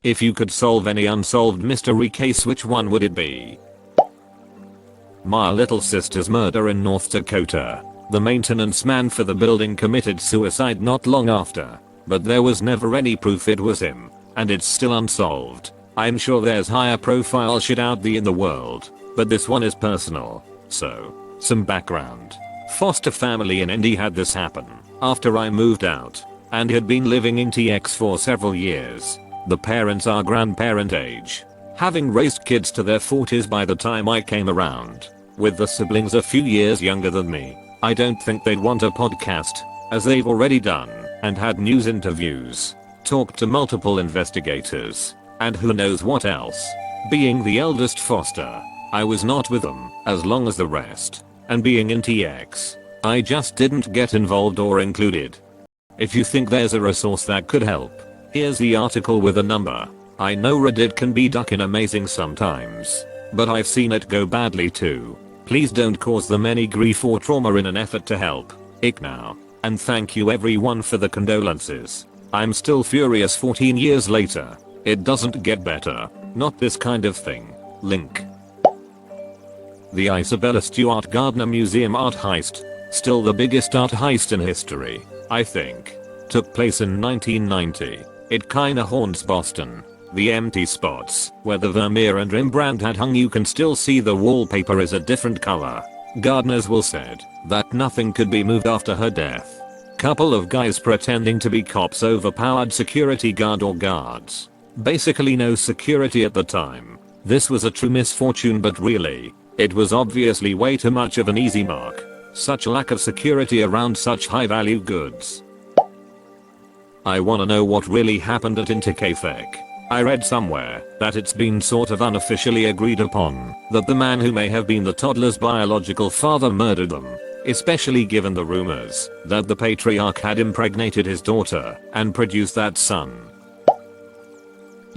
If you could solve any unsolved mystery case, which one would it be? My little sister's murder in North Dakota. The maintenance man for the building committed suicide not long after, but there was never any proof it was him, and it's still unsolved. I'm sure there's higher profile shit out there in the world, but this one is personal. So, some background. Foster family in Indy had this happen after I moved out and had been living in TX for several years. The parents are grandparent age, having raised kids to their 40s by the time I came around, with the siblings a few years younger than me. I don't think they'd want a podcast, as they've already done and had news interviews, talked to multiple investigators, and who knows what else. Being the eldest Foster, I was not with them as long as the rest, and being in TX, I just didn't get involved or included. If you think there's a resource that could help, here's the article with a number. I know Reddit can be ducking amazing sometimes, but I've seen it go badly too. Please don't cause them any grief or trauma in an effort to help. Ick now. And thank you everyone for the condolences. I'm still furious 14 years later. It doesn't get better. Not this kind of thing. Link. The Isabella Stewart Gardner Museum art heist. Still the biggest art heist in history, I think. Took place in 1990. It kinda haunts Boston. The empty spots where the Vermeer and Rembrandt had hung, you can still see the wallpaper is a different color. Gardner's will said that nothing could be moved after her death. Couple of guys pretending to be cops overpowered security guard or guards. Basically no security at the time. This was a true misfortune, but really, it was obviously way too much of an easy mark. Such lack of security around such high value goods. I wanna know what really happened at Intikafek. I read somewhere that it's been sort of unofficially agreed upon that the man who may have been the toddler's biological father murdered them, especially given the rumors that the patriarch had impregnated his daughter and produced that son.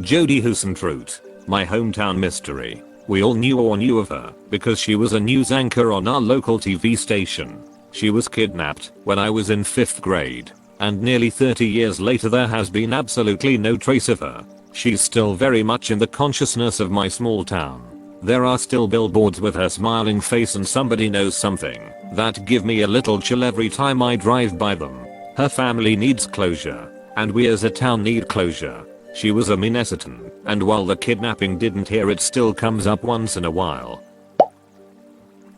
Jodi Huisentruit, my hometown mystery. We all knew of her because she was a news anchor on our local TV station. She was kidnapped when I was in 5th grade, and nearly 30 years later there has been absolutely no trace of her. She's still very much in the consciousness of my small town. There are still billboards with her smiling face and somebody knows something that give me a little chill every time I drive by them. Her family needs closure, and we as a town need closure. She was a Minnesotan, and while the kidnapping didn't hear, it still comes up once in a while.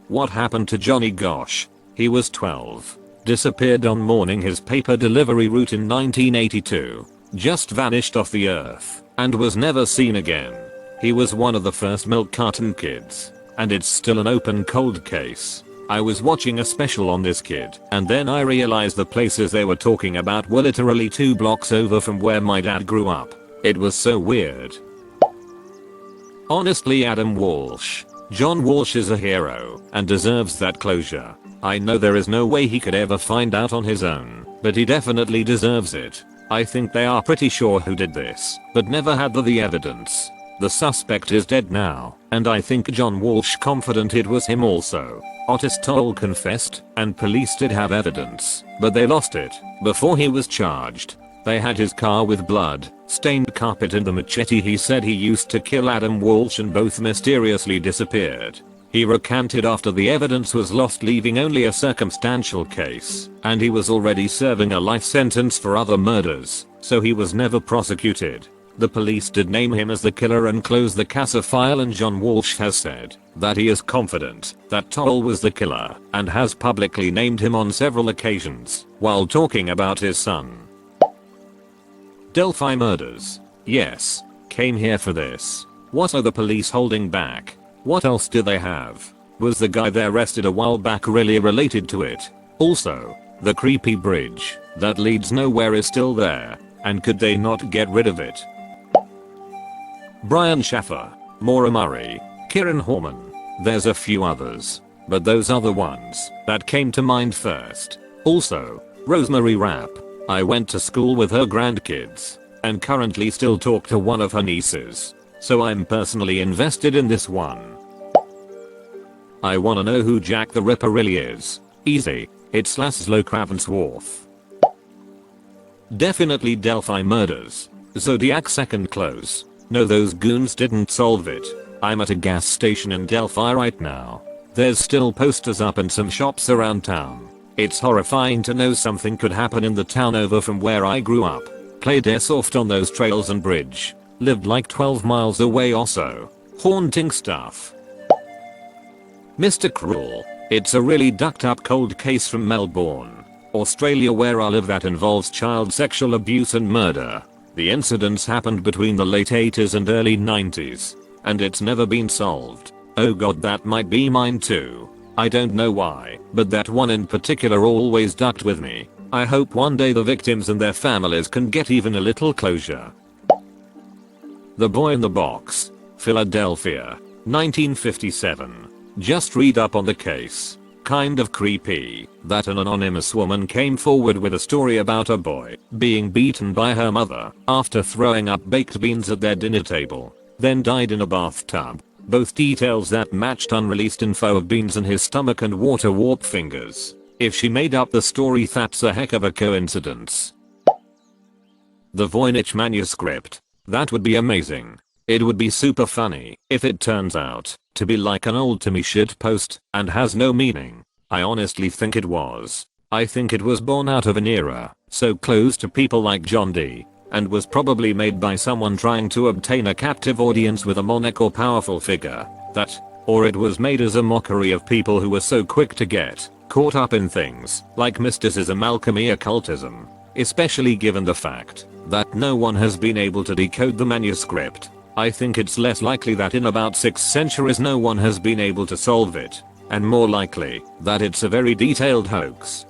What happened to Johnny Gosh? He was 12. Disappeared on morning his paper delivery route in 1982. Just vanished off the earth and was never seen again. He was one of the first milk carton kids, and it's still an open cold case. I was watching a special on this kid, and then I realized the places they were talking about were literally 2 blocks over from where my dad grew up. It was so weird. Honestly, Adam Walsh. John Walsh is a hero and deserves that closure. I know there is no way he could ever find out on his own, but he definitely deserves it. I think they are pretty sure who did this, but never had the evidence. The suspect is dead now, and I think John Walsh confident it was him also. Otis Toole confessed, and police did have evidence, but they lost it before he was charged. They had his car with blood, stained carpet and the machete he said he used to kill Adam Walsh, and both mysteriously disappeared. He recanted after the evidence was lost, leaving only a circumstantial case, and he was already serving a life sentence for other murders, so he was never prosecuted. The police did name him as the killer and close the CASA file, and John Walsh has said that he is confident that Toole was the killer and has publicly named him on several occasions while talking about his son. Delphi Murders. Yes, came here for this. What are the police holding back? What else do they have? Was the guy they arrested a while back really related to it? Also, the creepy bridge that leads nowhere is still there, and could they not get rid of it? Brian Schaffer, Maura Murray, Kieran Horman. There's a few others, but those are the ones that came to mind first. Also, Rosemary Rapp. I went to school with her grandkids, and currently still talk to one of her nieces, so I'm personally invested in this one. I wanna know who Jack the Ripper really is. Easy, it's Laszlo Kravensworth. Definitely Delphi Murders. Zodiac second close. No, those goons didn't solve it. I'm at a gas station in Delphi right now. There's still posters up and some shops around town. It's horrifying to know something could happen in the town over from where I grew up. Played airsoft on those trails and bridge. Lived like 12 miles away or so. Haunting stuff. Mr. Cruel. It's a really ducked up cold case from Melbourne, Australia, where I live, that involves child sexual abuse and murder. The incidents happened between the late 80s and early 90s. And it's never been solved. Oh god, that might be mine too. I don't know why, but that one in particular always ducked with me. I hope one day the victims and their families can get even a little closure. The Boy in the Box. Philadelphia. 1957. Just read up on the case. Kind of creepy that an anonymous woman came forward with a story about a boy being beaten by her mother after throwing up baked beans at their dinner table, then died in a bathtub. Both details that matched unreleased info of beans in his stomach and water warp fingers. If she made up the story, that's a heck of a coincidence. The Voynich Manuscript. That would be amazing. It would be super funny if it turns out to be like an old Timmy shit post and has no meaning. I honestly think it was. I think it was born out of an era so close to people like John D. and was probably made by someone trying to obtain a captive audience with a monarch or powerful figure. Or it was made as a mockery of people who were so quick to get caught up in things like mysticism, alchemy, occultism, especially given the fact that no one has been able to decode the manuscript. I think it's less likely that in about 6 centuries no one has been able to solve it, and more likely that it's a very detailed hoax.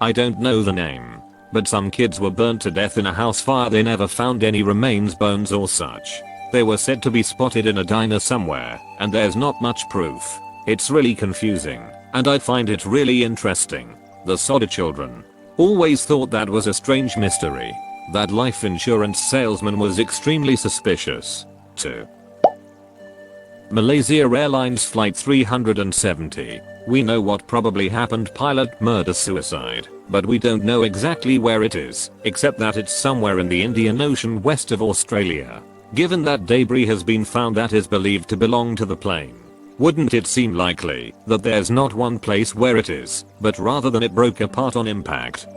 I don't know the name, but some kids were burnt to death in a house fire. They never found any remains, bones or such. They were said to be spotted in a diner somewhere, and there's not much proof. It's really confusing, and I find it really interesting. The Soda children. Always thought that was a strange mystery. That life insurance salesman was extremely suspicious, too. Malaysia Airlines Flight 370. We know what probably happened: pilot murder suicide, but we don't know exactly where it is, except that it's somewhere in the Indian Ocean west of Australia. Given that debris has been found that is believed to belong to the plane, wouldn't it seem likely that there's not one place where it is, but rather than it broke apart on impact?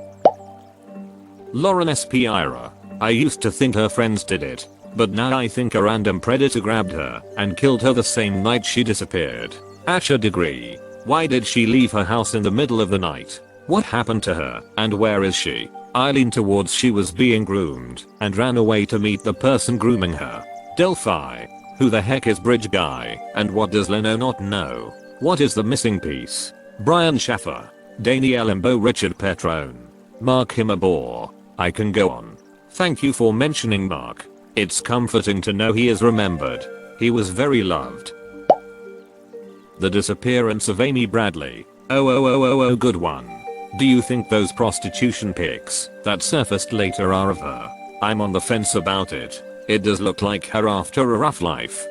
Lauren Spira. I used to think her friends did it, but now I think a random predator grabbed her and killed her the same night she disappeared. Asher Degree. Why did she leave her house in the middle of the night? What happened to her, and where is she? I leaned towards she was being groomed and ran away to meet the person grooming her. Delphi. Who the heck is Bridge Guy, and what does Leno not know? What is the missing piece? Brian Schaffer. Danielle Embo. Richard Petrone. Mark Himabor. I can go on. Thank you for mentioning Mark. It's comforting to know he is remembered. He was very loved. The Disappearance of Amy Bradley. Oh, good one. Do you think those prostitution pics that surfaced later are of her? I'm on the fence about it. It does look like her after a rough life.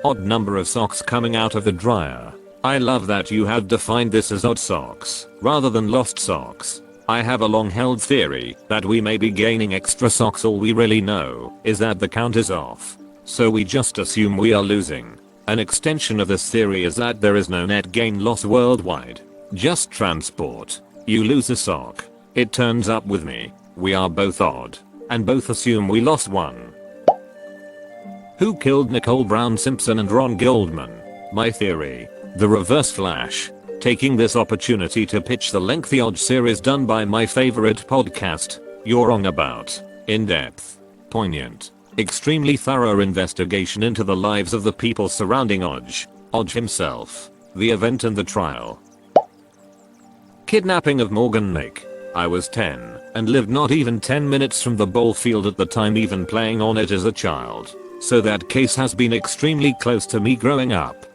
Odd number of socks coming out of the dryer. I love that you have defined this as odd socks rather than lost socks. I have a long-held theory that we may be gaining extra socks. All we really know is that the count is off, so we just assume we are losing. An extension of this theory is that there is no net gain loss worldwide, just transport. You lose a sock, it turns up with me. We are both odd, and both assume we lost one. Who killed Nicole Brown Simpson and Ron Goldman? My theory: the Reverse Flash. Taking this opportunity to pitch the lengthy Odge series done by my favorite podcast, You're Wrong About. In-depth, poignant, extremely thorough investigation into the lives of the people surrounding Odge himself, the event and the trial. Kidnapping of Morgan Lake. I was 10 and lived not even 10 minutes from the ball field at the time, even playing on it as a child. So that case has been extremely close to me growing up.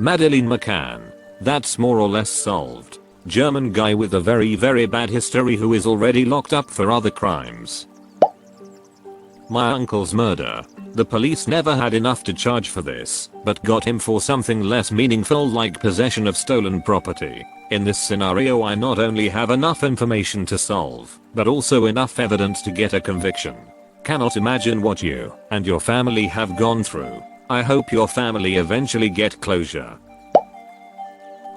Madeleine McCann. That's more or less solved. German guy with a very bad history who is already locked up for other crimes. My uncle's murder. The police never had enough to charge for this, but got him for something less meaningful like possession of stolen property. In this scenario I not only have enough information to solve, but also enough evidence to get a conviction. Cannot imagine what you and your family have gone through. I hope your family eventually get closure.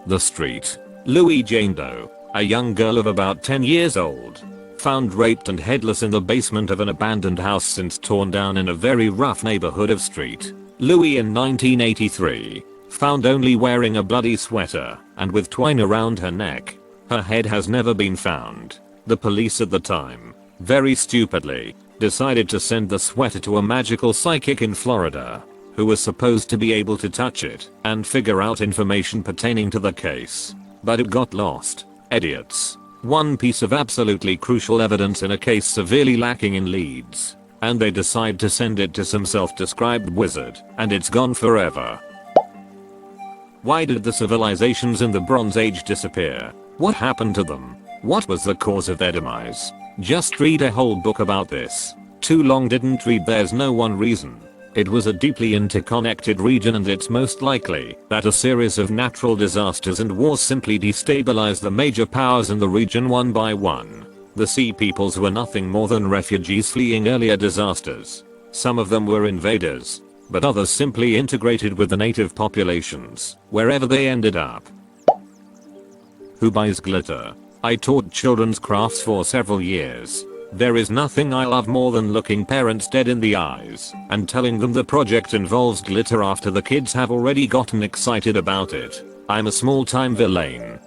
The Street. Louis Jane Doe, a young girl of about 10 years old, found raped and headless in the basement of an abandoned house since torn down in a very rough neighborhood of Street Louis in 1983. Found only wearing a bloody sweater and with twine around her neck. Her head has never been found. The police at the time, very stupidly, decided to send the sweater to a magical psychic in Florida, who was supposed to be able to touch it and figure out information pertaining to the case. But it got lost. Idiots. One piece of absolutely crucial evidence in a case severely lacking in leads. And they decide to send it to some self-described wizard, and it's gone forever. Why did the civilizations in the Bronze Age disappear? What happened to them? What was the cause of their demise? Just read a whole book about this. Too long didn't read, there's no one reason. It was a deeply interconnected region, and it's most likely that a series of natural disasters and wars simply destabilized the major powers in the region one by one. The Sea Peoples were nothing more than refugees fleeing earlier disasters. Some of them were invaders, but others simply integrated with the native populations, wherever they ended up. Who buys glitter? I taught children's crafts for several years. There is nothing I love more than looking parents dead in the eyes and telling them the project involves glitter after the kids have already gotten excited about it. I'm a small-time villain.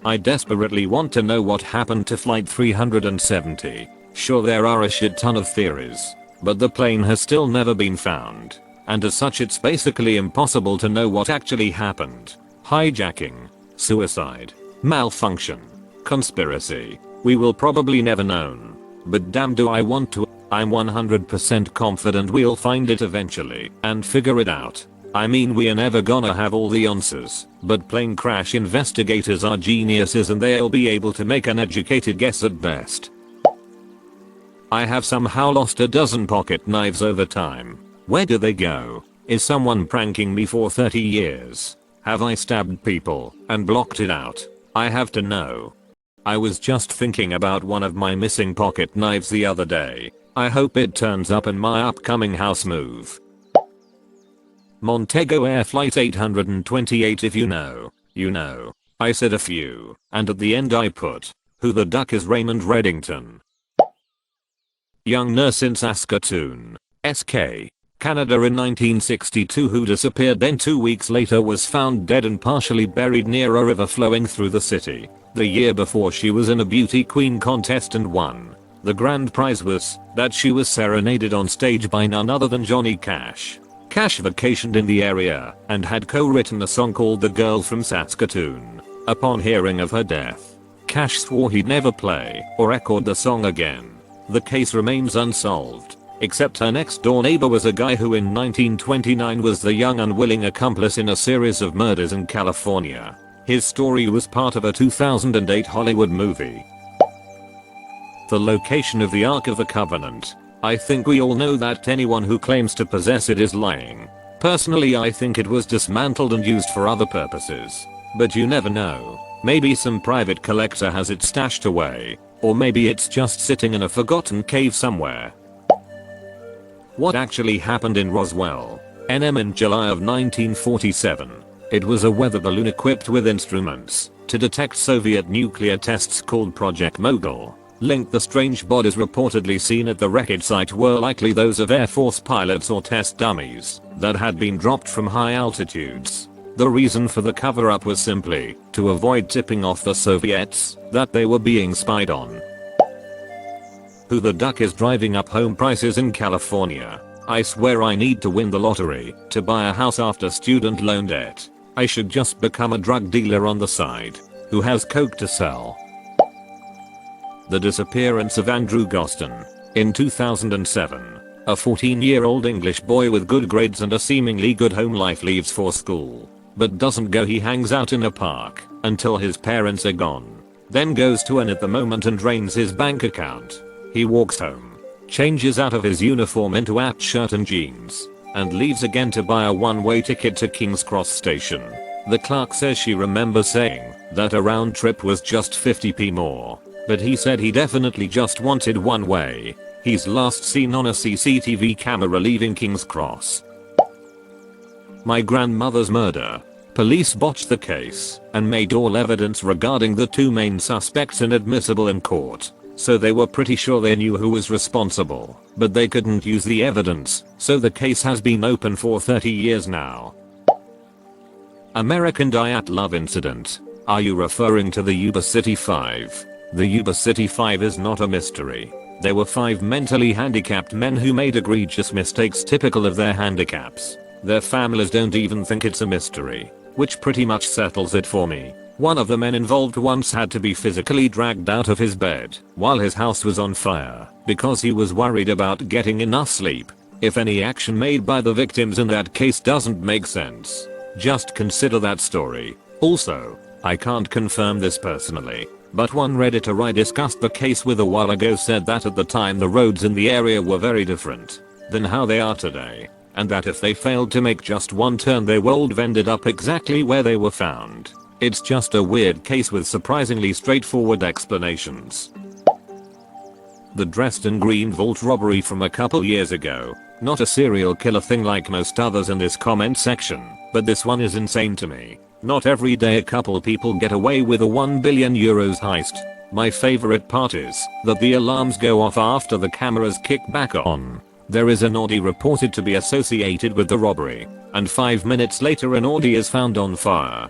I desperately want to know what happened to Flight 370. Sure, there are a shit ton of theories, but the plane has still never been found, and as such it's basically impossible to know what actually happened. Hijacking, suicide, malfunction, conspiracy. We will probably never know. But damn, do I want to. I'm 100% confident we'll find it eventually and figure it out. I mean, we are never gonna have all the answers, but plane crash investigators are geniuses and they'll be able to make an educated guess at best. I have somehow lost a dozen pocket knives over time. Where do they go? Is someone pranking me for 30 years? Have I stabbed people and blocked it out? I have to know. I was just thinking about one of my missing pocket knives the other day. I hope it turns up in my upcoming house move. Montego Air Flight 828, if you know, you know. I said a few, and at the end I put, who the duck is Raymond Reddington. Young nurse in Saskatoon, SK, Canada in 1962 who disappeared, then 2 weeks later was found dead and partially buried near a river flowing through the city. The year before she was in a beauty queen contest and won. The grand prize was that she was serenaded on stage by none other than Johnny Cash. Cash vacationed in the area and had co-written a song called The Girl from Saskatoon. Upon hearing of her death, Cash swore he'd never play or record the song again. The case remains unsolved, except her next door neighbor was a guy who in 1929 was the young unwilling accomplice in a series of murders in California. His story was part of a 2008 Hollywood movie. The location of the Ark of the Covenant. I think we all know that anyone who claims to possess it is lying. Personally, I think it was dismantled and used for other purposes. But you never know. Maybe some private collector has it stashed away. Or maybe it's just sitting in a forgotten cave somewhere. What actually happened in Roswell, NM in July of 1947? It was a weather balloon equipped with instruments to detect Soviet nuclear tests called Project Mogul. Linked, the strange bodies reportedly seen at the wreckage site were likely those of Air Force pilots or test dummies that had been dropped from high altitudes. The reason for the cover-up was simply to avoid tipping off the Soviets that they were being spied on. Who the duck is driving up home prices in California? I swear I need to win the lottery to buy a house after student loan debt. I should just become a drug dealer on the side who has coke to sell. The disappearance of Andrew Gostin. In 2007, a 14-year-old English boy with good grades and a seemingly good home life leaves for school, but doesn't go. He hangs out in a park until his parents are gone, then goes to an at the moment and drains his bank account. He walks home, changes out of his uniform into a shirt and jeans, and leaves again to buy a one-way ticket to King's Cross Station. The clerk says she remembers saying that a round trip was just 50p more, but he said he definitely just wanted one way. He's last seen on a CCTV camera leaving King's Cross. My grandmother's murder. Police botched the case and made all evidence regarding the two main suspects inadmissible in court. So they were pretty sure they knew who was responsible, but they couldn't use the evidence, so the case has been open for 30 years now. American Diet Love Incident. Are you referring to the Yuba City 5? The Yuba City 5 is not a mystery. There were 5 mentally handicapped men who made egregious mistakes typical of their handicaps. Their families don't even think it's a mystery, which pretty much settles it for me. One of the men involved once had to be physically dragged out of his bed while his house was on fire because he was worried about getting enough sleep. If any action made by the victims in that case doesn't make sense, just consider that story. Also, I can't confirm this personally, but one Redditor I discussed the case with a while ago said that at the time the roads in the area were very different than how they are today, and that if they failed to make just one turn they would have ended up exactly where they were found. It's just a weird case with surprisingly straightforward explanations. The Dresden Green Vault robbery from a couple years ago. Not a serial killer thing like most others in this comment section, but this one is insane to me. Not every day a couple people get away with a €1 billion heist. My favorite part is that the alarms go off after the cameras kick back on. There is an Audi reported to be associated with the robbery, and 5 minutes later an Audi is found on fire.